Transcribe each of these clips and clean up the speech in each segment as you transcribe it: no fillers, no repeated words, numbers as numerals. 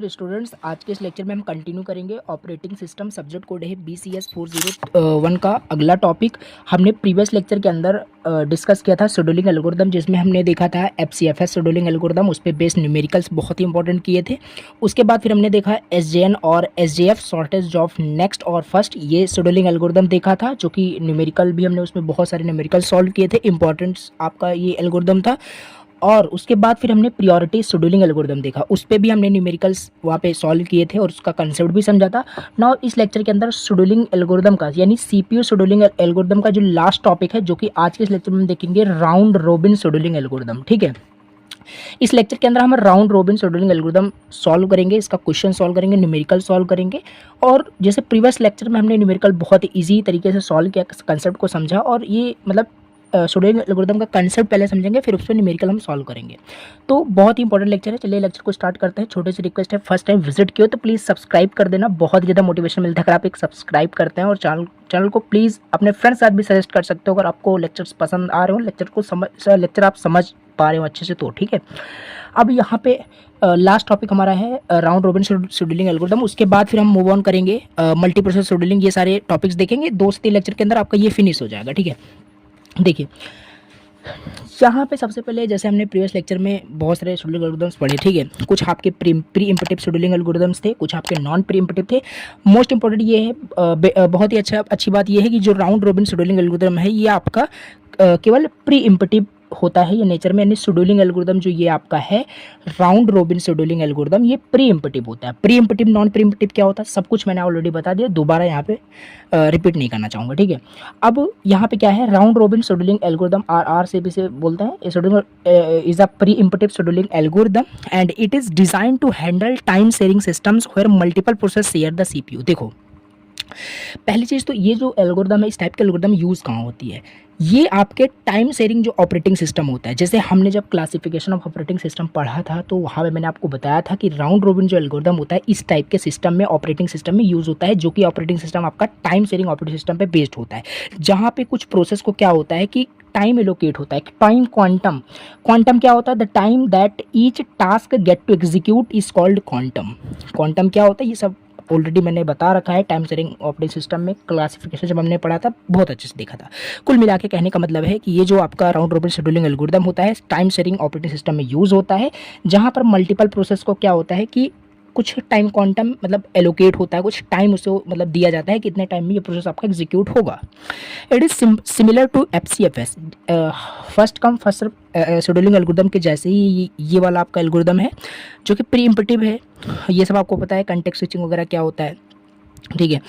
नमस्कार स्टूडेंट्स, आज के इस लेक्चर में हम कंटिन्यू करेंगे ऑपरेटिंग सिस्टम। सब्जेक्ट कोड है BCS 401 का अगला टॉपिक। हमने प्रीवियस लेक्चर के अंदर डिस्कस किया था शेड्यूलिंग एल्गोरिदम, जिसमें हमने देखा था FCFS शेड्यूलिंग एल्गोरिदम, उस पर बेस्ड न्यूमेरिकल्स बहुत ही इंपॉर्टेंट किए थे। उसके बाद फिर हमने देखा SJN और SJF शॉर्टेज ऑफ नेक्स्ट और फर्स्ट, ये शेड्यूलिंग एल्गोरिदम देखा था, जो कि न्यूमेरिकल भी हमने उसमें बहुत सारे न्यूमेरिकल सॉल्व किए थे। इंपॉर्टेंस आपका ये एल्गोरिदम था। और उसके बाद फिर हमने प्रायोरिटी शेड्यूलिंग एल्गोरिदम देखा, उस पर भी हमने न्यूमेरिकल्स वहाँ पे सॉल्व किए थे और उसका कंसेप्ट भी समझा था। नाउ इस लेक्चर के अंदर शेड्यूलिंग एल्गोरिदम का यानी CPU शेड्यूलिंग एल्गोरिदम का जो लास्ट टॉपिक है, जो कि आज के इस लेक्चर में हम देखेंगे राउंड रोबिन शेड्यूलिंग एल्गोरिदम। ठीक है, इस लेक्चर के अंदर हम round robin scheduling algorithm solve करेंगे, इसका क्वेश्चन सॉल्व करेंगे, न्यूमेरिकल सॉल्व करेंगे। और जैसे प्रीवियस लेक्चर में हमने न्यूमेरिकल बहुत ईजी तरीके से सॉल्व किया, कंसेप्ट को समझा, और ये मतलब शेड्यूलिंग एल्गोरिदम का कंसेप्ट पहले समझेंगे, फिर उस पर न्यूमेरिकल हम सॉल्व करेंगे। तो बहुत ही इंपॉर्टेंट लेक्चर है। चलिए लेक्चर को स्टार्ट करते हैं। छोटे से रिक्वेस्ट है, फर्स्ट टाइम विजिट किया तो प्लीज़ सब्सक्राइब कर देना, बहुत ज़्यादा मोटिवेशन मिलता है अगर आप एक सब्सक्राइब करते हैं। और चैनल को प्लीज़ अपने फ्रेंड्स साथ भी सजेस्ट कर सकते हो अगर आपको लेक्चर्स पसंद आ रहे हो, लेक्चर आप समझ पा रहे हो अच्छे से, तो ठीक है। अब यहाँ पे लास्ट टॉपिक हमारा है राउंड रोबिन शेड्यूलिंग एल्गोरिदम। उसके बाद फिर हम मूव ऑन करेंगे मल्टी प्रोसेस शेड्यूलिंग। ये सारे टॉपिक्स देखेंगे, 2 से 3 लेक्चर के अंदर आपका ये फिनिश हो जाएगा। ठीक है, देखिए यहाँ पे सबसे पहले जैसे हमने प्रीवियस लेक्चर में बहुत सारे शेड्यूलिंग एल्गोरिदम्स पढ़े। ठीक है, कुछ आपके प्री इम्पटिव शेड्यूलिंग एल्गोरिदम्स थे, कुछ आपके नॉन प्री इम्पटिव थे। मोस्ट इंपॉर्टेंट ये है, बहुत ही अच्छी बात ये है कि जो राउंड रोबिन शेड्यूलिंग एल्गोरिदम है, ये आपका केवल प्री इम्पटिव होता है ये नेचर में, यानी शेड्यूलिंग एल्गोरिदम जो ये आपका है राउंड रोबिन शेड्यूलिंग एल्गोरिदम, ये प्री इम्पटिव होता है। प्री इम्पटिव नॉन प्री इम्पटिव क्या होता है सब कुछ मैंने ऑलरेडी बता दिया, दोबारा यहाँ पे रिपीट नहीं करना चाहूँगा। ठीक है, अब यहाँ पे क्या है, round robin scheduling algorithm RR से भी से बोलते हैं। Scheduling is a preemptive scheduling algorithm and it is design to handle time sharing systems where multiple process share the CPU। देखो, पहली चीज़ तो ये जो एल्गोरिदम है, इस टाइप के एल्गोरिदम यूज़ कहाँ होती है, ये आपके टाइम शेयरिंग जो ऑपरेटिंग सिस्टम होता है। जैसे हमने जब क्लासिफिकेशन ऑफ ऑपरेटिंग सिस्टम पढ़ा था, तो वहाँ पे मैंने आपको बताया था कि राउंड रोबिन जो एल्गोरिदम होता है, इस टाइप के सिस्टम में, ऑपरेटिंग सिस्टम में यूज़ होता है, जो कि ऑपरेटिंग सिस्टम आपका टाइम शेयरिंग ऑपरेटिंग सिस्टम पे बेस्ड होता है, जहाँ पे कुछ प्रोसेस को क्या होता है कि टाइम एलोकेट होता है। टाइम क्वांटम क्या होता है, the time that each task get to execute is called quantum क्या होता है, ये सब ऑलरेडी मैंने बता रखा है। टाइम शेयरिंग ऑपरेटिंग सिस्टम में क्लासिफिकेशन जब हमने पढ़ा था, बहुत अच्छे से देखा था। कुल मिला के कहने का मतलब है कि ये जो आपका राउंड रोबिन शेड्यूलिंग एल्गोरिदम होता है, टाइम शेयरिंग ऑपरेटिंग सिस्टम में यूज़ होता है, जहाँ पर मल्टीपल प्रोसेस को क्या होता है कि कुछ टाइम क्वांटम मतलब एलोकेट होता है, कुछ टाइम उसे मतलब दिया जाता है कि इतने टाइम में ये प्रोसेस आपका एग्जीक्यूट होगा। It is similar to FCFS, first come first scheduling algorithm के जैसे ही ये वाला आपका एल्गोरिदम है, जो कि प्री इम्पटिव है। ये सब आपको पता है, कंटेक्स्ट स्विचिंग वगैरह क्या होता है। ठीक है,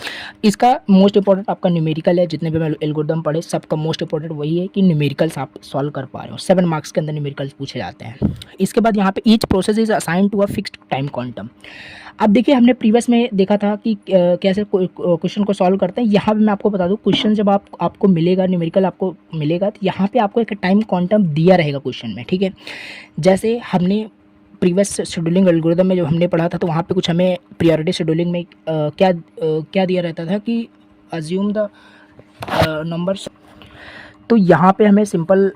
इसका मोस्ट इंपॉर्टेंट आपका न्यूमेरिकल है। जितने भी मैं एल्गोरिदम पढ़े, सबका मोस्ट इंपॉर्टेंट वही है कि न्यूमेरिकल्स आप सॉल्व कर पा रहे हो। 7 मार्क्स के अंदर न्यूमेरिकल्स पूछे जाते हैं। इसके बाद यहाँ पे each process is assign to a fixed time quantum. अब देखिए, हमने प्रीवियस में देखा था कि कैसे क्वेश्चन को सॉल्व करते हैं। यहाँ पे मैं आपको बता दूँ, क्वेश्चन जब आपको मिलेगा, न्यूमेरिकल आपको मिलेगा, तो यहाँ पे आपको एक टाइम क्वांटम दिया रहेगा क्वेश्चन में। ठीक है, जैसे हमने प्रीवियस शेड्यूलिंग एल्गोरिदम में जब हमने पढ़ा था, तो वहाँ पे कुछ हमें प्रायोरिटी शेड्यूलिंग में क्या दिया रहता था कि अज्यूम द नंबर्स। तो यहाँ पे हमें सिंपल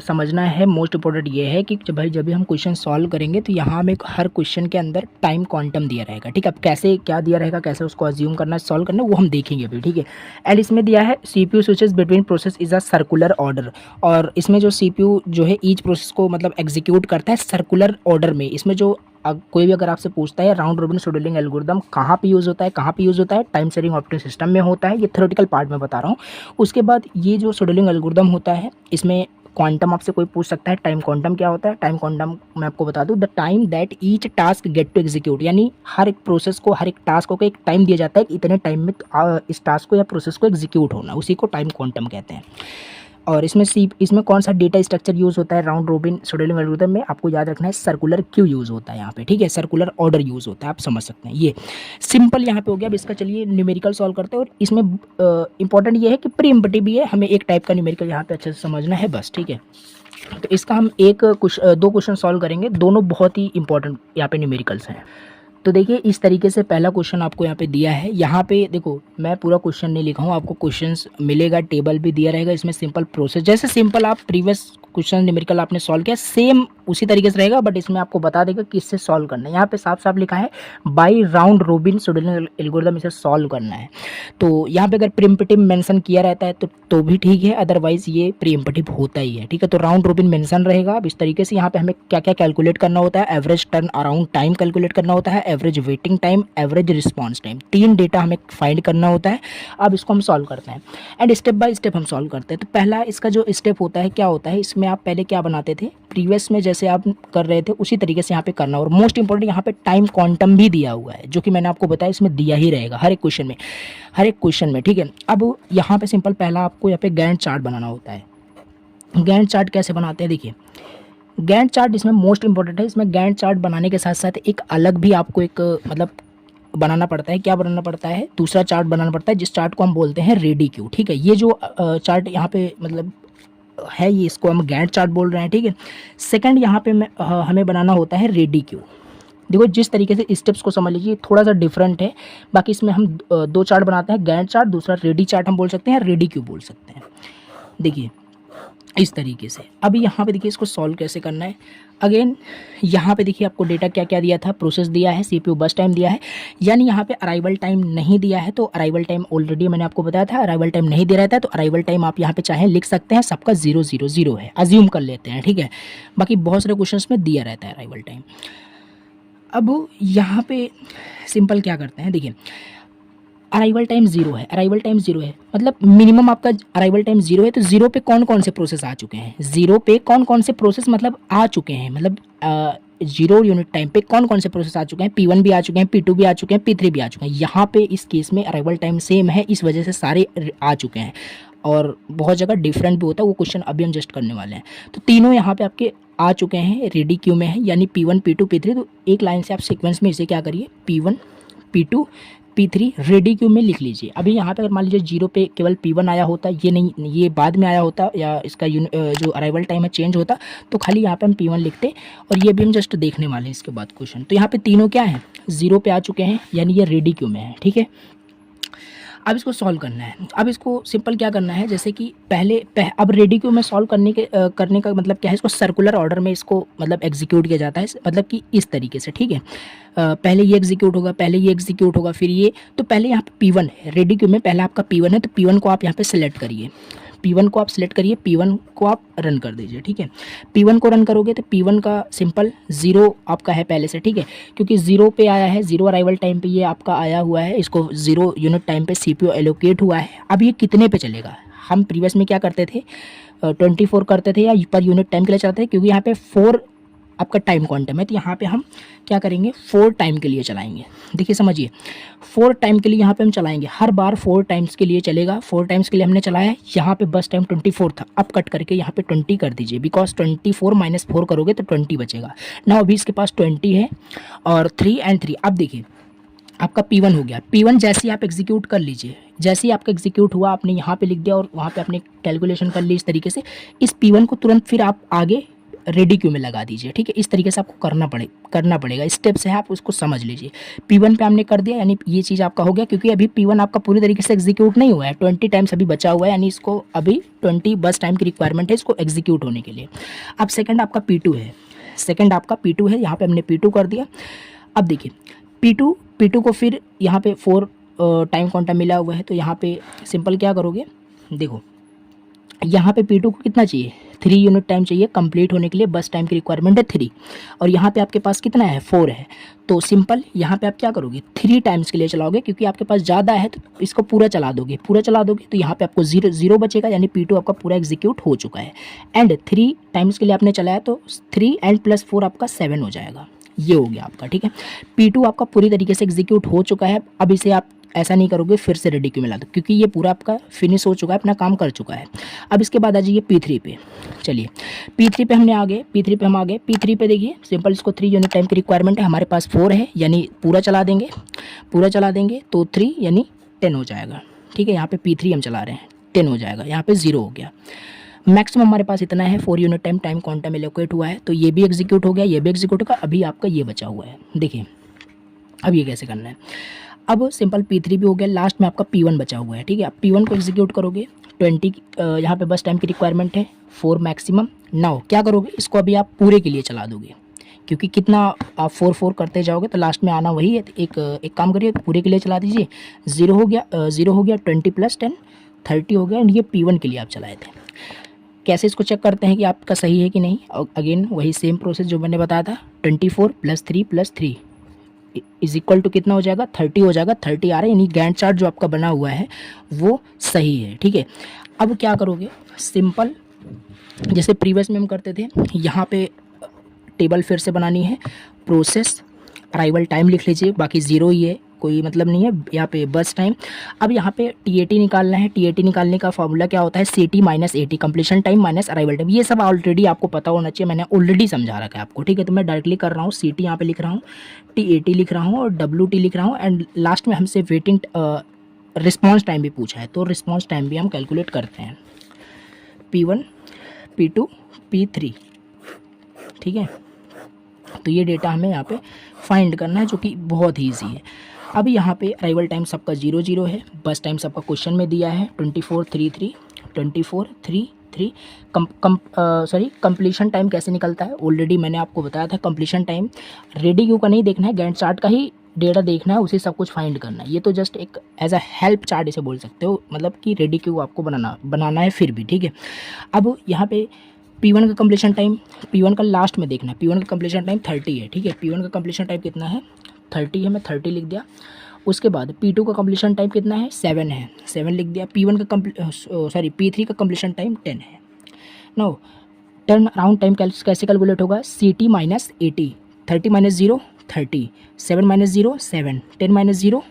समझना है, मोस्ट इंपॉर्टेंट ये है कि जब भी हम क्वेश्चन सॉल्व करेंगे, तो यहाँ हमें हर क्वेश्चन के अंदर टाइम क्वांटम दिया रहेगा। ठीक है, अब कैसे क्या दिया रहेगा, कैसे उसको अज्यूम करना, सॉल्व करना, वो हम देखेंगे अभी। ठीक है, एंड इसमें दिया है CPU switches between process is a circular order. और इसमें जो CPU जो है ईच प्रोसेस को मतलब एग्जीक्यूट करता है सर्कुलर ऑर्डर में। इसमें जो कोई भी अगर आपसे पूछता है राउंड रोबिन शेड्यूलिंग एल्गोरिदम कहाँ पे यूज़ होता है, कहाँ पे यूज़ होता है, टाइम शेयरिंग ऑपरेटिंग सिस्टम में होता है। ये थ्योरेटिकल पार्ट में बता रहा हूँ। उसके बाद ये जो शेड्यूलिंग एल्गोरिदम होता है, इसमें क्वांटम आपसे कोई पूछ सकता है। टाइम क्वांटम क्या होता है, टाइम क्वांटम मैं आपको बता दूं, the time that each task get to execute, यानी हर एक प्रोसेस को, हर एक टास्क को एक टाइम दिया जाता है कि इतने टाइम में इस टास्क को या प्रोसेस को एग्जीक्यूट होना, उसी को टाइम क्वांटम कहते हैं। और इसमें कौन सा डेटा स्ट्रक्चर यूज़ होता है राउंड रोबिन शेड्यूलिंग एल्गोरिथम में, आपको याद रखना है सर्कुलर क्यू यूज़ होता है यहाँ पे। ठीक है, सर्कुलर ऑर्डर यूज़ होता है, आप समझ सकते हैं। ये सिंपल यहाँ पे हो गया। अब इसका चलिए न्यूमेरिकल सॉल्व करते हैं। और इसमें इंपॉर्टेंट ये है कि प्री इम्पटिव भी है, हमें एक टाइप का न्यूमेरिकल यहाँ पे अच्छे से समझना है बस। ठीक है, तो इसका हम 2 क्वेश्चन सॉल्व करेंगे, दोनों बहुत ही इंपॉर्टेंट यहाँ पे न्यूमेरिकल्स हैं। तो देखिए, इस तरीके से पहला क्वेश्चन आपको यहाँ पे दिया है। यहाँ पे देखो, मैं पूरा क्वेश्चन नहीं लिखा हूँ, आपको क्वेश्चंस मिलेगा, टेबल भी दिया रहेगा। इसमें सिंपल प्रोसेस, जैसे सिंपल आप प्रीवियस क्वेश्चन न्यूमेरिकल आपने सॉल्व किया सेम उसी तरीके से रहेगा, बट इसमें आपको बता देगा कि इससे सॉल्व करना है। यहाँ पे साफ साफ लिखा है by round robin scheduling algorithm, इसे सॉल्व करना है। तो यहाँ पे अगर प्रीएम्पटिव मेंशन किया रहता है तो भी ठीक है, अदरवाइज ये प्रीएम्पटिव होता ही है, ठीक है। तो राउंड रोबिन मेंशन रहेगा। अब इस तरीके से यहाँ पे हमें क्या क्या कैलकुलेट करना होता है, average turn around time calculate करना होता है, average waiting time, average response time, 3 data हमें फाइंड करना होता है। अब इसको हम सॉल्व करते हैं एंड स्टेप बाय स्टेप हम सॉल्व करते हैं। तो पहला इसका जो स्टेप होता है क्या होता है, इसमें आप पहले क्या बनाते थे, प्रीवियस में जैसे आप कर रहे थे उसी तरीके से यहाँ पे करना। और मोस्ट इंपॉर्टेंट यहाँ पे टाइम क्वांटम भी दिया हुआ है, जो कि मैंने आपको बताया इसमें दिया ही रहेगा हर एक क्वेश्चन में, हर एक क्वेश्चन में, ठीक है। अब यहाँ पे सिंपल पहला आपको यहाँ पे गैंट चार्ट बनाना होता है। गैंट चार्ट कैसे बनाते हैं, देखिए गैंट चार्ट इसमें मोस्ट इंपॉर्टेंट है। इसमें गैंट चार्ट बनाने के साथ साथ एक अलग भी आपको एक मतलब बनाना पड़ता है। क्या बनाना पड़ता है, दूसरा चार्ट बनाना पड़ता है, जिस चार्ट को हम बोलते हैं रेडी क्यू, ठीक है। ये जो चार्ट यहाँ पे मतलब है, ये इसको हम गैंट चार्ट बोल रहे हैं, ठीक है। सेकंड यहाँ पे हमें बनाना होता है रेडी क्यू। देखो जिस तरीके से स्टेप्स को समझ लीजिए थोड़ा सा डिफरेंट है, बाकी इसमें हम 2 चार्ट बनाते हैं, गैंट चार्ट, दूसरा रेडी चार्ट हम बोल सकते हैं, रेडी क्यू बोल सकते हैं। देखिए इस तरीके से। अभी यहाँ पे देखिए इसको सॉल्व कैसे करना है। अगेन यहाँ पे देखिए आपको डेटा क्या क्या दिया था, प्रोसेस दिया है, सीपीयू बस टाइम दिया है, यानी यहाँ पे अराइवल टाइम नहीं दिया है। तो अराइवल टाइम ऑलरेडी मैंने आपको बताया था, अराइवल टाइम नहीं दे रहता है, तो अराइवल टाइम आप यहाँ पे चाहे लिख सकते हैं, सबका 000 है, अज्यूम कर लेते हैं, ठीक है। बाकी बहुत सारे क्वेश्चन में दिया रहता है अराइवल टाइम। अब यहाँ पे सिंपल क्या करते हैं, देखिए अराइवल टाइम 0 है, अराइवल टाइम 0 है मतलब मिनिमम आपका अराइवल टाइम 0 है। तो 0 पे कौन कौन से प्रोसेस आ चुके हैं, 0 पे कौन कौन से प्रोसेस मतलब आ चुके हैं, मतलब 0 यूनिट टाइम पे कौन कौन से प्रोसेस आ चुके हैं, P1 भी आ चुके हैं, P2 भी आ चुके हैं, P3 भी आ चुके हैं। यहाँ पे इस केस में अराइवल टाइम सेम है, इस वजह से सारे आ चुके हैं। और बहुत जगह डिफरेंट भी होता है, वो क्वेश्चन अभी हम जस्ट करने वाले हैं। तो तीनों यहाँ पे आपके आ चुके हैं, रेडी क्यू में है, यानी P1 P2 P3। तो एक लाइन से आप सीक्वेंस में इसे क्या करिए, P1 P2 P3 ready queue में लिख लीजिए। अभी यहाँ पे अगर मान लीजिए 0 पे केवल P1 आया होता, ये नहीं, ये बाद में आया होता, या इसका जो अराइवल टाइम है चेंज होता, तो खाली यहाँ पे हम P1 लिखते। और ये भी हम जस्ट देखने वाले हैं इसके बाद क्वेश्चन। तो यहाँ पे तीनों क्या है, 0 पे आ चुके हैं, यानी ये रेडी क्यू में है, ठीक है। अब इसको सॉल्व करना है। अब इसको सिंपल क्या करना है, जैसे कि अब रेडी क्यू में सॉल्व करने का मतलब क्या है, इसको सर्कुलर ऑर्डर में इसको मतलब एग्जीक्यूट किया जाता है, मतलब कि इस तरीके से, ठीक है। पहले ये एग्जीक्यूट होगा, पहले ये एग्जीक्यूट होगा, फिर ये। तो पहले यहाँ पे P1 है, रेडी क्यू में पहला आपका P1 है, तो P1 को आप यहाँ पे सिलेक्ट करिए, P1 को आप सिलेक्ट करिए, P1 को आप रन कर दीजिए, ठीक है। P1 को रन करोगे तो P1 का सिंपल 0 आपका है पहले से, ठीक है, क्योंकि 0 पे आया है, 0 अराइवल टाइम पे ये आपका आया हुआ है, इसको 0 यूनिट टाइम पे CPU एलोकेट हुआ है। अब ये कितने पे चलेगा, हम प्रीवियस में क्या करते थे, 24 करते थे या पर यूनिट टाइम के लिए चाहते हैं, क्योंकि यहाँ पे 4 आपका टाइम क्वांटम है, तो यहाँ पे हम क्या करेंगे, 4 टाइम के लिए चलाएंगे। देखिए समझिए, 4 टाइम के लिए यहाँ पे हम चलाएंगे, हर बार 4 टाइम्स के लिए चलेगा। 4 टाइम्स के लिए हमने चलाया है, यहाँ पे बस टाइम 24 था, अब कट करके यहाँ पे 20 कर दीजिए, बिकॉज 24 - 4 करोगे तो 20 बचेगा ना। अभी इसके पास 20 है और 3 और 3। अब देखिए आपका P1 हो गया। P1 जैसे ही आप एग्जीक्यूट कर लीजिए, जैसे ही आपका एग्जीक्यूट हुआ, आपने यहाँ पे लिख दिया और वहाँ पे आपने कैलकुलेशन कर ली इस तरीके से। इस P1 को तुरंत फिर आप आगे रेडी क्यू में लगा दीजिए, ठीक है। इस तरीके से आपको करना पड़ेगा, स्टेप्स है, आप उसको समझ लीजिए। P1 पे हमने कर दिया, यानी ये चीज़ आपका हो गया, क्योंकि अभी P1 आपका पूरी तरीके से एग्जीक्यूट नहीं हुआ है, 20 टाइम्स अभी बचा हुआ है, यानी इसको अभी 20 बस टाइम की रिक्वायरमेंट है इसको एग्जीक्यूट होने के लिए। अब सेकंड आपका P2 है, यहाँ पे हमने P2 कर दिया। अब देखिए P2 को फिर यहाँ पे 4 टाइम क्वांटम मिला हुआ है, तो यहाँ पे सिंपल क्या करोगे, देखो यहाँ पे P2 को कितना चाहिए, 3 यूनिट टाइम चाहिए कंप्लीट होने के लिए, बस टाइम की रिक्वायरमेंट है 3, और यहाँ पे आपके पास कितना है, 4 है। तो सिंपल यहाँ पे आप क्या करोगे, 3 टाइम्स के लिए चलाओगे, क्योंकि आपके पास ज़्यादा है तो इसको पूरा चला दोगे तो यहाँ पे आपको 0 बचेगा, यानी P2 आपका पूरा एग्जीक्यूट हो चुका है। एंड 3 टाइम्स के लिए आपने चलाया, तो 3 एंड प्लस 4 आपका 7 हो जाएगा, ये हो गया आपका, ठीक है। P2 आपका पूरी तरीके से एग्जीक्यूट हो चुका है। अब इसे आप ऐसा नहीं करोगे फिर से रेडी क्यू में ला दो, क्योंकि ये पूरा आपका फिनिश हो चुका है, अपना काम कर चुका है। अब इसके बाद आ जाइए P3 पे। चलिए P3 पे हम आ गए, P3 पे देखिए सिंपल, इसको 3 यूनिट टाइम की रिक्वायरमेंट है, हमारे पास 4 है, यानी पूरा चला देंगे तो 3 यानी 10 हो जाएगा, ठीक है। यहाँ पे P3 हम चला रहे हैं, 10 हो जाएगा, यहाँ पे 0 हो गया। मैक्सिमम हमारे पास इतना है, 4 यूनिट टाइम क्वांटम एलोकेट हुआ है, तो ये भी एग्जीक्यूट हो गया, ये भी एग्जीक्यूट होगा। अभी आपका ये बचा हुआ है, देखिए अब ये कैसे करना है। अब सिंपल P3 भी हो गया, लास्ट में आपका P1 बचा हुआ है, ठीक है। अब P1 को एग्जीक्यूट करोगे 20 यहाँ पे बस टाइम की रिक्वायरमेंट है 4 मैक्सिमम। नाउ क्या करोगे, इसको अभी आप पूरे के लिए चला दोगे, क्योंकि कितना आप 4 करते जाओगे तो लास्ट में आना वही है। एक काम करिए, पूरे के लिए चला दीजिए। 0 हो गया, 0 हो गया, 20 + 10 30 हो गया। एंड ये P1 के लिए आप चलाए थे। कैसे इसको चेक करते हैं कि आपका सही है कि नहीं, अगेन वही सेम प्रोसेस जो मैंने बताया था, 24 + 3 + 3 इज इक्वल टू कितना हो जाएगा, 30 हो जाएगा। 30 आ रहा है, यानी गैंट चार्ट जो आपका बना हुआ है वो सही है, ठीक है। अब क्या करोगे, सिंपल जैसे प्रीवियस में हम करते थे, यहाँ पे टेबल फिर से बनानी है। प्रोसेस अराइवल टाइम लिख लीजिए, बाकी 0 ही है, कोई मतलब नहीं है यहाँ पे बस टाइम। अब यहाँ पे TAT निकालना है। TAT निकालने का फॉर्मूला क्या होता है, CT - AT, completion time minus arrival time. ये सब ऑलरेडी आपको पता होना चाहिए, मैंने ऑलरेडी समझा रखा है आपको, ठीक है। तो मैं डायरेक्टली कर रहा हूँ, CT यहाँ पे लिख रहा हूँ, TAT लिख रहा हूँ और WT लिख रहा हूँ। एंड लास्ट में हमसे वेटिंग रिस्पॉन्स टाइम भी पूछा है, तो रिस्पॉन्स टाइम भी हम कैलकुलेट करते हैं, P1 P2 P3, ठीक है। तो ये डेटा हमें यहाँ पे फाइंड करना है, जो कि बहुत ही ईजी है। अब यहाँ पे अराइवल टाइम सबका 0 है, बस टाइम सबका क्वेश्चन में दिया है 24:33 24:33। कंप्लीशन टाइम कैसे निकलता है, ऑलरेडी मैंने आपको बताया था। कंप्लीशन टाइम रेडी क्यू का नहीं देखना है, गैंट चार्ट का ही डेटा देखना है, उसे सब कुछ फाइंड करना है। ये तो जस्ट एक एज अ हेल्प चार्ट इसे बोल सकते हो, मतलब कि रेडी क्यू आपको बनाना है फिर भी, ठीक है। अब यहाँ पे P1 का कंप्लीशन टाइम, P1 का लास्ट में देखना है। P1 का कंप्लीशन टाइम 30 है, ठीक है। P1 का कंप्लीशन टाइम कितना है, 30 है, मैं 30 लिख दिया। उसके बाद P2 का कंप्लीशन टाइम कितना है, 7 है, 7 लिख दिया। P1 का P3 का कंप्लीशन टाइम 10 है। नो टर्न अराउंड टाइम कैसे कैलकुलेट होगा, CT - AT, 30 - 0 30, 7 - 0 7, 10 - 0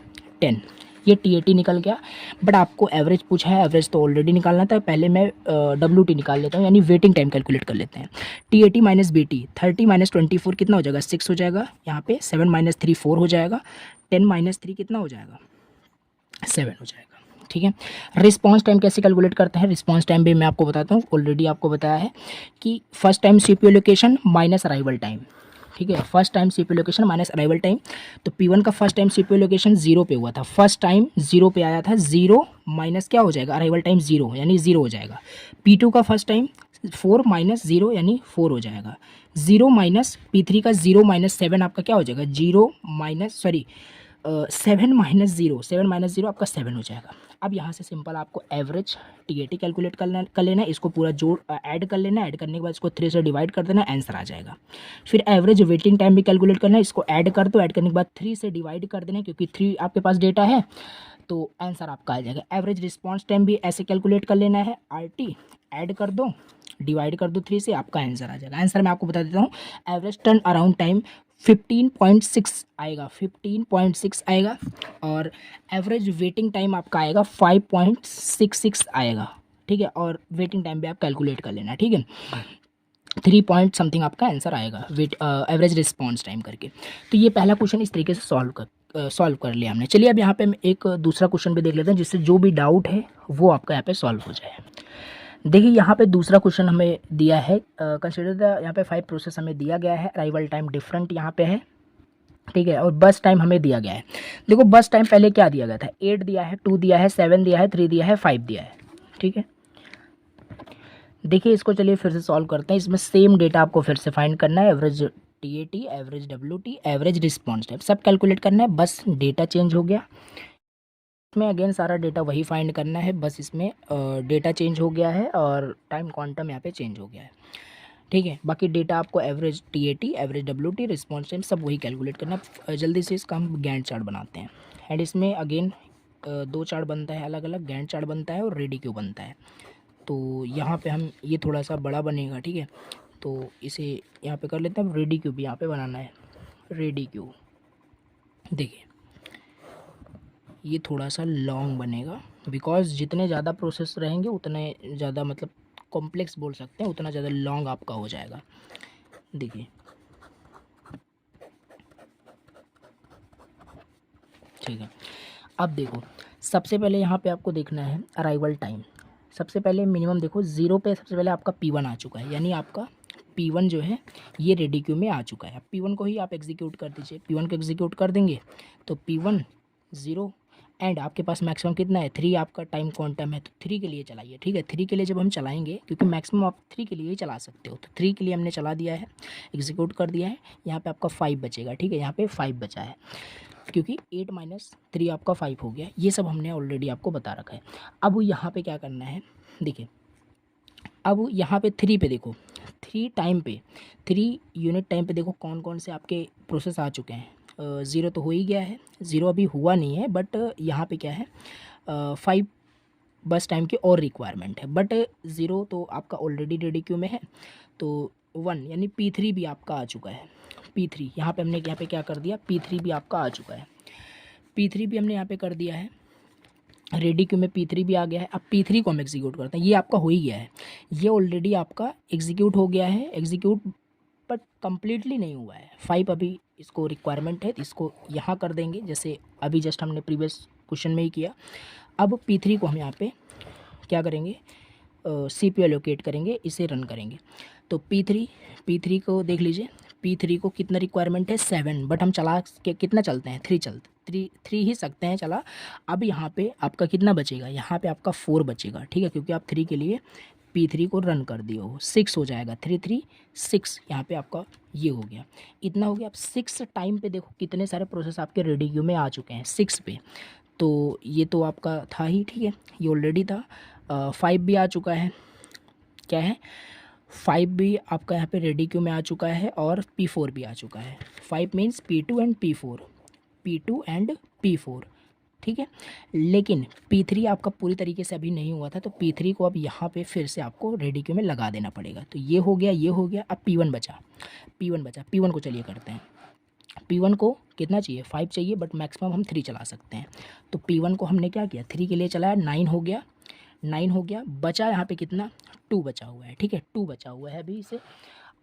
10। ये TAT निकल गया। बट आपको एवरेज पूछा है, एवरेज तो ऑलरेडी निकालना था, पहले मैं WT निकाल लेता हूँ, यानी वेटिंग टाइम कैलकुलेट कर लेते हैं। TAT - BT, 30 - 24 कितना हो जाएगा, 6 हो जाएगा। यहाँ पे 7 - 3 4 हो जाएगा। 10 - 3 कितना हो जाएगा, 7 हो जाएगा, ठीक है। रिस्पॉन्स टाइम कैसे कैलकुलेट करते हैं, रिस्पॉन्स टाइम भी मैं आपको बताता हूँ, ऑलरेडी आपको बताया है कि first time CPU location minus arrival time, ठीक है। First time CPU location minus arrival time. तो P1 का फर्स्ट टाइम CPU लोकेशन 0 पे हुआ था, फर्स्ट टाइम 0 पे आया था, 0 माइनस क्या हो जाएगा, अराइवल टाइम 0, यानी 0 हो जाएगा। P2 का फर्स्ट टाइम 4 - 0 यानी 4 हो जाएगा। 0 माइनस P3 का 0 - 7 आपका क्या हो जाएगा, 0 माइनस 7 - 0, 7 - 0 आपका 7 हो जाएगा। अब यहाँ से सिंपल आपको एवरेज TAT कैलकुलेट कर लेना है, इसको पूरा जोड़ ऐड कर लेना है, ऐड करने के बाद इसको 3 से डिवाइड कर देना, आंसर आ जाएगा। फिर एवरेज वेटिंग टाइम भी कैलकुलेट करना है, इसको ऐड कर दो, ऐड करने के बाद 3 से डिवाइड कर देना है, क्योंकि 3 आपके पास डेटा है, तो आंसर आपका आ जाएगा। एवरेज रिस्पॉन्स टाइम भी ऐसे कैलकुलेट कर लेना है, RT ऐड कर दो, डिवाइड कर दो 3 से, आपका आंसर आ जाएगा। आंसर मैं आपको बता देता हूँ, एवरेज टर्न अराउंड टाइम 15.6 आएगा, 15.6 आएगा। और एवरेज वेटिंग टाइम आपका आएगा 5.66 आएगा, ठीक है। और वेटिंग टाइम भी आप कैलकुलेट कर लेना, ठीक है। 3 पॉइंट समथिंग आपका आंसर आएगा एवरेज रिस्पॉन्स टाइम करके। तो ये पहला क्वेश्चन इस तरीके से सॉल्व कर लिया हमने। चलिए अब यहाँ पे हम एक दूसरा क्वेश्चन भी देख लेते हैं, जिससे जो भी डाउट है वो आपका यहाँ पे सॉल्व हो जाए। देखिए यहाँ पे दूसरा क्वेश्चन हमें दिया है, कंसिडर द, यहाँ पे 5 प्रोसेस हमें दिया गया है, अराइवल टाइम डिफरेंट यहाँ पे है, ठीक है। और बस टाइम हमें दिया गया है। देखो बस टाइम पहले क्या दिया गया था, 8 दिया है, 2 दिया है, 7 दिया है, 3 दिया है, 5 दिया है, ठीक है। देखिए इसको चलिए फिर से सॉल्व करते हैं। इसमें सेम डेटा आपको फिर से फाइंड करना है, average TAT, average WT, average response time, सब कैलकुलेट करना है, बस डेटा चेंज हो गया। इसमें अगेन सारा डेटा वही फाइंड करना है, बस इसमें डेटा चेंज हो गया है और टाइम क्वांटम यहाँ पे चेंज हो गया है, ठीक है। बाकी डेटा आपको average TAT, average WT, response time सब वही कैलकुलेट करना है। जल्दी से इसका हम गैंट चार्ट बनाते हैं। एंड इसमें अगेन 2 चार्ट बनता है, अलग अलग गैंट चार्ट बनता है और रेडी क्यू बनता है। तो यहाँ पे हम ये थोड़ा सा बड़ा बनेगा, ठीक है। तो इसे यहाँ पे कर लेते हैं। रेडी क्यू भी यहाँ पे बनाना है, रेडी क्यू। देखिए ये थोड़ा सा लॉन्ग बनेगा, बिकॉज जितने ज़्यादा प्रोसेस रहेंगे उतने ज़्यादा, मतलब कॉम्प्लेक्स बोल सकते हैं, उतना ज़्यादा लॉन्ग आपका हो जाएगा। देखिए ठीक है। अब देखो सबसे पहले यहाँ पे आपको देखना है अराइवल टाइम। सबसे पहले मिनिमम देखो 0 पे सबसे पहले आपका P1 आ चुका है, यानी आपका P1 जो है ये रेडी क्यू में आ चुका है। अब P1 को ही आप एग्जीक्यूट कर दीजिए। P1 को एग्जीक्यूट कर देंगे तो P1 0 एंड आपके पास मैक्सिमम कितना है 3 आपका टाइम क्वांटम है, तो 3 के लिए चलाइए। ठीक है, 3 के लिए जब हम चलाएंगे, क्योंकि मैक्सिमम आप 3 के लिए ही चला सकते हो, तो 3 के लिए हमने चला दिया है, एग्जीक्यूट कर दिया है। यहाँ पे आपका 5 बचेगा। ठीक है, यहाँ पे 5 बचा है, क्योंकि 8 माइनस 3 आपका 5 हो गया। ये सब हमने ऑलरेडी आपको बता रखा है। अब यहाँ पे क्या करना है, देखिए अब यहाँ पे 3 पे देखो, 3 टाइम पे, 3 यूनिट टाइम पे देखो कौन कौन से आपके प्रोसेस आ चुके हैं। 0 तो हो ही गया है, 0 अभी हुआ नहीं है, बट यहाँ पे क्या है 5 बस टाइम की और रिक्वायरमेंट है, बट 0 तो आपका ऑलरेडी रेडी क्यू में है। तो 1 यानी P3 भी आपका आ चुका है। P3 यहाँ पे हमने यहाँ पे क्या कर दिया, P3 भी आपका आ चुका है। P3 भी हमने यहाँ पे कर दिया है, रेडी क्यू में P3 भी आ गया है। अब P3 को हम एग्जीक्यूट करते हैं। ये आपका हो ही गया है, ये ऑलरेडी आपका एग्जीक्यूट हो गया है, एग्जीक्यूट बट कम्प्लीटली नहीं हुआ है। 5 अभी इसको रिक्वायरमेंट है, तो इसको यहाँ कर देंगे, जैसे अभी जस्ट हमने प्रीवियस क्वेश्चन में ही किया। अब P3 को हम यहाँ पे क्या करेंगे, CPU एलोकेट करेंगे, इसे रन करेंगे। तो P3 को देख लीजिए, P3 को कितना रिक्वायरमेंट है 7, बट हम चला के कितना चलते हैं 3 चलते, 3 ही सकते हैं चला। अब यहाँ पे आपका कितना बचेगा, यहाँ पे आपका 4 बचेगा। ठीक है, क्योंकि आप 3 के लिए P3 को रन कर दिए हो, 6 हो जाएगा, 3 3 6, यहाँ पे आपका ये हो गया, इतना हो गया। अब 6 टाइम पे देखो कितने सारे प्रोसेस आपके रेडी क्यू में आ चुके हैं 6 पे, तो ये तो आपका था ही। ठीक है, ये ऑलरेडी था। 5 भी आ चुका है, क्या है 5 भी आपका यहाँ पे रेडी क्यू में आ चुका है, और P4 भी आ चुका है। 5 means P2 and P4, P2 and P4। ठीक है, लेकिन P3 आपका पूरी तरीके से अभी नहीं हुआ था, तो P3 को अब यहाँ पे फिर से आपको रेडी क्यू में लगा देना पड़ेगा। तो ये हो गया, ये हो गया। अब P1 बचा, P1 को चलिए करते हैं। P1 को कितना चाहिए 5 चाहिए, बट मैक्सिमम हम 3 चला सकते हैं। तो P1 को हमने क्या किया, 3 के लिए चलाया, 9 हो गया, 9 हो गया। बचा यहाँ पे कितना 2 बचा हुआ है। ठीक है, 2 बचा हुआ है अभी इसे।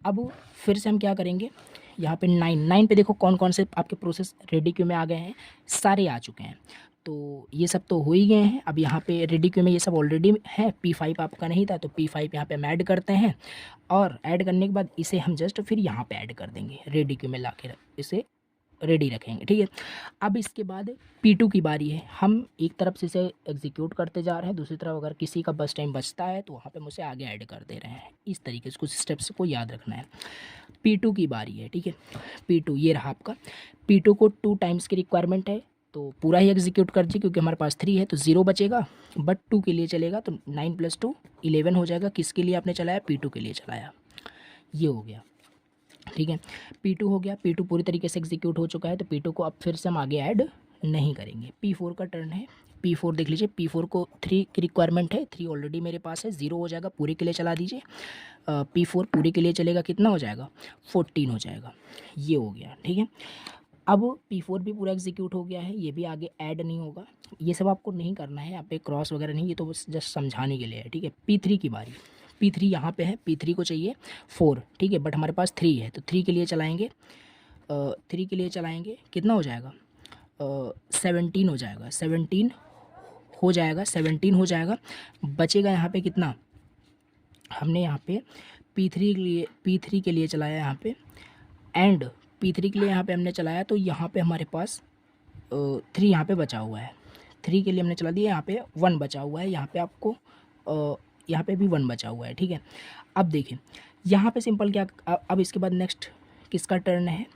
अब फिर से हम क्या करेंगे, यहाँ पे 9 पे देखो कौन कौन से आपके प्रोसेस रेडी क्यू में आ गए हैं, सारे आ चुके हैं। तो ये सब तो हो ही गए हैं। अब यहाँ पे रेडी क्यू में ये सब ऑलरेडी है, P5 आपका नहीं था, तो P5 यहाँ पे हम ऐड करते हैं, और ऐड करने के बाद इसे हम जस्ट फिर यहाँ पे ऐड कर देंगे, रेडी क्यू में ला के इसे रेडी रखेंगे। ठीक है, अब इसके बाद P2 की बारी है। हम एक तरफ से इसे एग्जीक्यूट करते जा रहे हैं, दूसरी तरफ अगर किसी का बस टाइम बचता है तो वहाँ पे मुझे आगे ऐड कर दे रहे हैं। इस तरीके से कुछ स्टेप्स को याद रखना है। P2 की बारी है। ठीक है, P2 ये रहा आपका। P2 को 2 टाइम्स की रिक्वायरमेंट है, तो पूरा ही एग्जीक्यूट कर दीजिए, क्योंकि हमारे पास 3 है तो 0 बचेगा, बट 2 के लिए चलेगा, तो 9 + 2 11 हो जाएगा। किसके लिए आपने चलाया, P2 के लिए चलाया, ये हो गया। ठीक है, P2 हो गया, P2 पूरी तरीके से एग्जीक्यूट हो चुका है, तो P2 को अब फिर से हम आगे ऐड नहीं करेंगे। P4 का टर्न है। P4 देख लीजिए, P4 को 3 की रिक्वायरमेंट है, 3 ऑलरेडी मेरे पास है, 0 हो जाएगा, पूरे के लिए चला दीजिए। P4 पूरे के लिए चलेगा, कितना हो जाएगा 14 हो जाएगा, ये हो गया। ठीक है, अब P4 भी पूरा एग्जीक्यूट हो गया है, ये भी आगे ऐड नहीं होगा। ये सब आपको नहीं करना है, यहाँ पे क्रॉस वगैरह नहीं, ये तो बस जस्ट समझाने के लिए है। ठीक है, P3 की बारी, P3 यहाँ पे है, P3 को चाहिए 4। ठीक है, बट हमारे पास 3 है, तो 3 के लिए चलाएंगे, 3 के लिए चलाएंगे, कितना हो जाएगा 17 हो जाएगा, 17 हो जाएगा, 17 हो जाएगा। बचेगा यहाँ पे कितना, हमने यहाँ पे P3 के लिए चलाया यहाँ पे, एंड P3 के लिए यहाँ पे हमने चलाया, तो यहाँ पे हमारे पास 3 यहाँ पे बचा हुआ है। 3 के लिए हमने चला दिया, यहाँ पे 1 बचा हुआ है, यहाँ पे आपको यहाँ पे भी 1 बचा हुआ है। ठीक है, अब देखिए यहाँ पे सिंपल क्या, अब इसके बाद नेक्स्ट किसका टर्न है,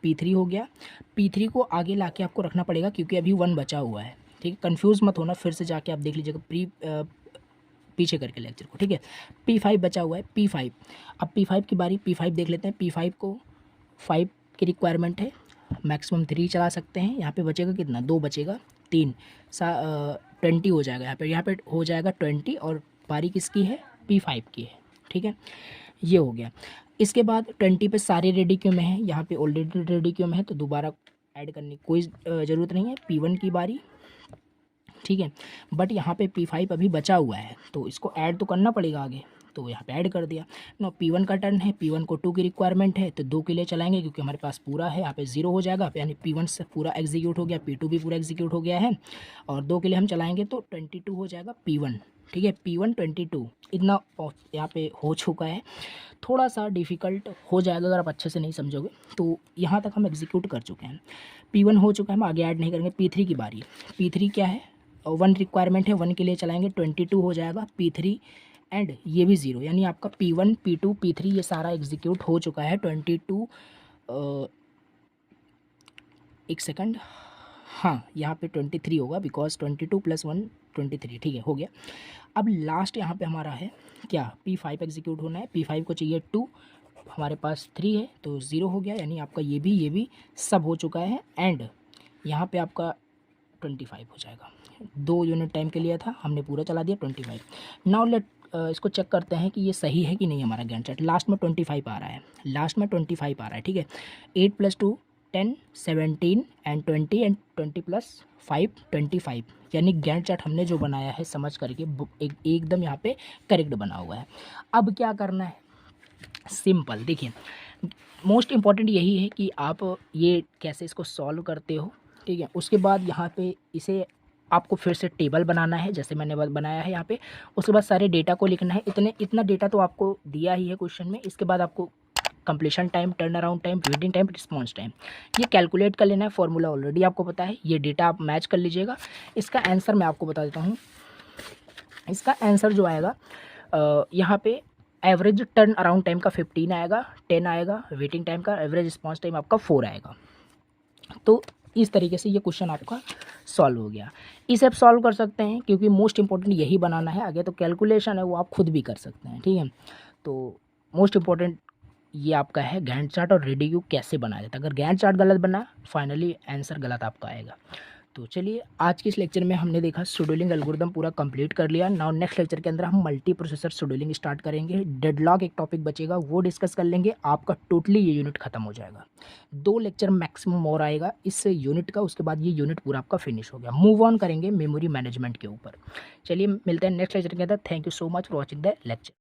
P3 हो गया। P3 को आगे ला के आपको रखना पड़ेगा, क्योंकि अभी 1 बचा हुआ है। ठीक है, कन्फ्यूज़ मत होना, फिर से जाके आप देख लीजिएगा पीछे करके लेक्चर को। ठीक है, P5 बचा हुआ है, P5। अब P5 की बारी, P5 देख लेते हैं। P5 को 5 की रिक्वायरमेंट है, मैक्सिमम 3 चला सकते हैं। यहाँ पे बचेगा कितना, 2 बचेगा, 3 20 हो जाएगा, यहाँ पे हो जाएगा 20, और बारी किसकी है, P5 की है। ठीक है, ये हो गया। इसके बाद 20 पे सारे रेडी क्यू में है, यहाँ पे ऑलरेडी रेडी क्यू में है, तो दोबारा ऐड करने की कोई ज़रूरत नहीं है। P1 की बारी, ठीक है, बट यहाँ पे P5 अभी बचा हुआ है, तो इसको ऐड तो करना पड़ेगा आगे, तो यहाँ पे ऐड कर दिया। नो, P1 का टर्न है, P1 को 2 की रिक्वायरमेंट है, तो 2 के लिए चलाएंगे, क्योंकि हमारे पास पूरा है। यहाँ पे 0 हो जाएगा, यानी P1 से पूरा एग्जीक्यूट हो गया, P2 भी पूरा एग्जीक्यूट हो गया है, और 2 के लिए हम चलाएंगे तो 22 हो जाएगा P1। ठीक है, P1 22 इतना यहाँ पे हो चुका है। थोड़ा सा डिफ़िकल्ट हो जाएगा अगर आप अच्छे से नहीं समझोगे, तो यहाँ तक हम एग्जीक्यूट कर चुके हैं। P1 हो चुका है, हम आगे ऐड नहीं करेंगे। P3 की बारी है। P3 क्या है, 1 रिक्वायरमेंट है, 1 के लिए चलाएंगे, 22 हो जाएगा। P3 एंड ये भी 0, यानी आपका P1 P2 P3 ये सारा एग्जीक्यूट हो चुका है। 22 एक सेकंड, हाँ यहाँ पे 23 होगा, बिकॉज 22 + 1 23, ठीक है, हो गया। अब लास्ट यहाँ पे हमारा है क्या, P5 एग्जीक्यूट होना है। P5 को चाहिए 2, हमारे पास 3 है तो 0 हो गया, यानी आपका ये भी सब हो चुका है। एंड यहाँ पे आपका 25 हो जाएगा। 2 यूनिट टाइम के लिए था, हमने पूरा चला दिया 25। नाउ लेट इसको चेक करते हैं कि ये सही है कि नहीं हमारा गैंट चार्ट। लास्ट में 25 आ रहा है, लास्ट में 25 आ रहा है, ठीक है। 8 + 2 10 17 एंड 20 एंड 20 + 5 25, यानी गैंट चार्ट हमने जो बनाया है समझ करके एकदम यहाँ पे करेक्ट बना हुआ है। अब क्या करना है, सिंपल, देखिए मोस्ट इम्पॉर्टेंट यही है कि आप ये कैसे इसको सॉल्व करते हो, ठीक है। उसके बाद यहाँ पे इसे आपको फिर से टेबल बनाना है, जैसे मैंने बनाया है यहाँ पे। उसके बाद सारे डेटा को लिखना है, इतना डेटा तो आपको दिया ही है क्वेश्चन में। इसके बाद आपको completion time, turn around time, waiting time, response time ये कैलकुलेट कर लेना है। फॉर्मूला ऑलरेडी आपको पता है, ये डेटा आप मैच कर लीजिएगा। इसका आंसर मैं आपको बता देता हूँ। इसका आंसर जो आएगा यहाँ पे एवरेज टर्न अराउंड टाइम का 15 आएगा, 10 आएगा, वेटिंग टाइम का, एवरेज रिस्पॉन्स टाइम आपका 4 आएगा। तो इस तरीके से ये क्वेश्चन आपका सॉल्व हो गया। इसे आप सॉल्व कर सकते हैं, क्योंकि मोस्ट इंपॉर्टेंट यही बनाना है। आगे तो कैलकुलेशन है वो आप खुद भी कर सकते हैं, ठीक है। तो मोस्ट इंपॉर्टेंट ये आपका है गैंट चार्ट और रेडिक्यू कैसे बनाया जाता है। अगर गैंट चार्ट गलत बना, फाइनली आंसर गलत आपका आएगा। तो चलिए, आज के इस लेक्चर में हमने देखा शेड्यूलिंग एल्गोरिदम पूरा कंप्लीट कर लिया। नाउ नेक्स्ट लेक्चर के अंदर हम मल्टी प्रोसेसर शेड्यूलिंग स्टार्ट करेंगे। डेडलॉक एक टॉपिक बचेगा, वो डिस्कस कर लेंगे। आपका टोटली ये यूनिट खत्म हो जाएगा। 2 लेक्चर मैक्सिमम और आएगा इस यूनिट का, उसके बाद ये यूनिट पूरा आपका फिनिश हो गया। मूव ऑन करेंगे मेमोरी मैनेजमेंट के ऊपर। चलिए मिलते हैं नेक्स्ट लेक्चर के अंदर। Thank you so much for watching the lecture.